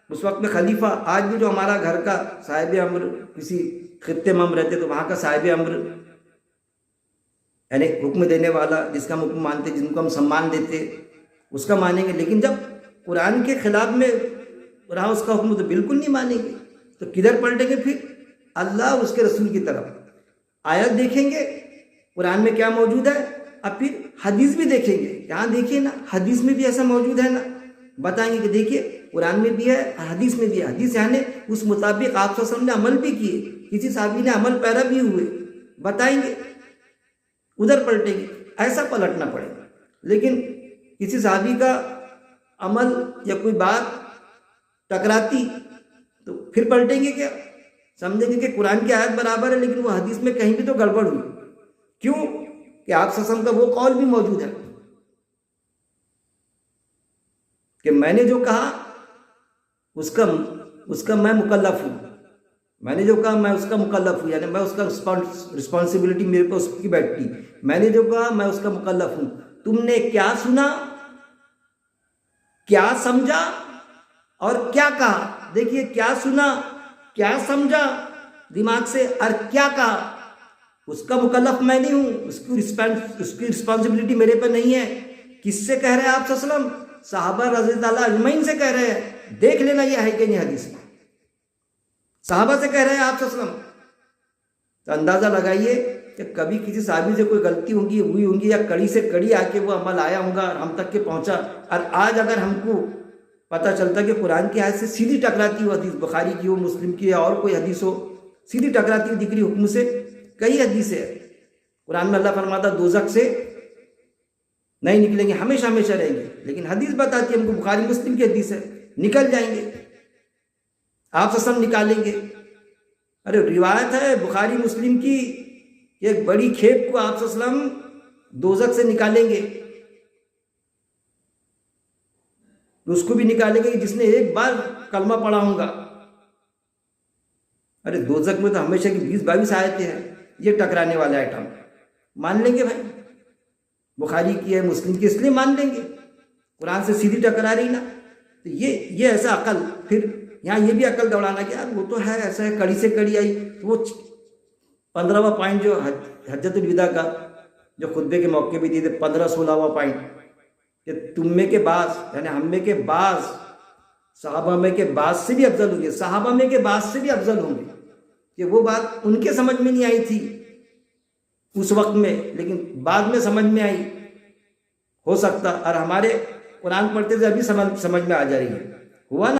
اس وقت میں خلیفہ، آج بھی جو ہمارا گھر کا صاحب امر کسی خطے میں ہم رہتے تو وہاں کا صاحب امر یعنی حکم دینے والا، جس کا ہم حکم مانتے، جن کو ہم سمان دیتے، اس کا مانیں گے. لیکن جب قرآن کے خلاف میں رہا اس کا حکم تو بالکل نہیں مانیں گے. تو کدھر پلٹیں گے پھر؟ اللہ اور اس کے رسول کی طرف. آیت دیکھیں گے قرآن میں کیا موجود ہے، اب پھر حدیث بھی دیکھیں گے. یہاں دیکھیے نا، حدیث میں بھی ایسا موجود ہے نا، بتائیں گے کہ دیکھیے قرآن میں بھی ہے، حدیث میں بھی ہے. حدیث یعنی اس مطابق آپ صلی اللہ علیہ وسلم نے عمل بھی کیے، کسی صحابی نے عمل پیرا بھی ہوئے، بتائیں گے. ادھر پلٹیں گے، ایسا پلٹنا پڑے گا. لیکن کسی صحابی کا عمل یا کوئی بات ٹکراتی تو پھر پلٹیں گے کیا؟ سمجھیں گے کہ قرآن کی آیت برابر ہے لیکن وہ حدیث میں کہیں بھی تو گڑبڑ ہوئی. کیوں کہ آپ صلی اللہ علیہ وسلم کا وہ قول بھی موجود ہے کہ میں نے جو کہا اس کا میں مکلف ہوں. میں نے جو کہا میں اس کا مکلف ہوں، یعنی میں اس کا رسپانسبلٹی میرے پہ اس کی بیٹھتی. میں نے جو کہا میں اس کا مکلف ہوں. تم نے کیا سنا، کیا سمجھا اور کیا کہا. دیکھیے، کیا سنا، کیا سمجھا دماغ سے، اور کیا کہا، اس کا مکلف میں نہیں ہوں، اس کی رسپانسبلٹی میرے پہ نہیں ہے. کس سے کہہ رہے ہیں آپ صلی اللہ علیہ وسلم؟ صحابہ رضی اللہ اجمعین سے کہہ رہے ہیں. دیکھ لینا یہ ہے کہ نہیں حدیث میں. صحابہ سے کہہ رہے ہیں آپ صلی اللہ علیہ وسلم. تو اندازہ لگائیے کہ کبھی کسی صحابی سے کوئی غلطی ہوئی ہوں گی یا کڑی سے کڑی آ کے وہ عمل آیا ہوگا اور ہم تک کے پہنچا. اور آج اگر ہم کو پتہ چلتا کہ قرآن کی آیت سے سیدھی ٹکراتی ہو حدیث، بخاری کی ہو، مسلم کی، یا اور کوئی حدیث ہو، سیدھی ٹکراتی ہوئی دکھ رہی حکم سے. کئی حدیث ہے قرآن میں اللہ فرماتا دوزخ سے نہیں نکلیں گے، ہمیشہ ہمیشہ رہیں گے. لیکن حدیث بتاتی ہے ہم کو، بخاری مسلم کی حدیث ہے، نکل جائیں گے. آپ صلی اللہ علیہ وسلم نکالیں گے. ارے روایت ہے بخاری مسلم کی، ایک بڑی کھیپ کو آپ صلی اللہ علیہ وسلم دوزخ سے نکالیں گے. اس کو بھی نکالیں گے جس نے ایک بار کلمہ پڑھا ہوگا. ارے دوزخ میں تو ہمیشہ کی 20-22 آیتیں ہیں. یہ ٹکرانے والا آئٹم مان لیں گے بھائی؟ بخاری کی ہے، مسلم کی، اس لیے مان لیں گے. قرآن سے سیدھی ٹکرا رہی نا. تو یہ ایسا عقل، پھر یہاں یہ بھی عقل دوڑانا کہ یار وہ تو ہے ایسا ہے، کڑی سے کڑی آئی. تو وہ 15واں پوائنٹ جو حجت الوداع کا جو خطبے کے موقع بھی دیے تھے، 15-16واں پوائنٹ کہ تم میں کے بعض یعنی ہم میں کے بعض صحابہ میں کے بعض سے بھی افضل ہوں گے، صحابہ میں کے بعض سے بھی افضل ہوں گے. کہ وہ بات ان کے سمجھ میں نہیں آئی تھی اس وقت میں، لیکن بعد میں سمجھ میں آئی ہو سکتا، اور ہمارے قرآن پڑھتے سے ابھی سمجھ میں آ جا رہی ہے. ہوا نا.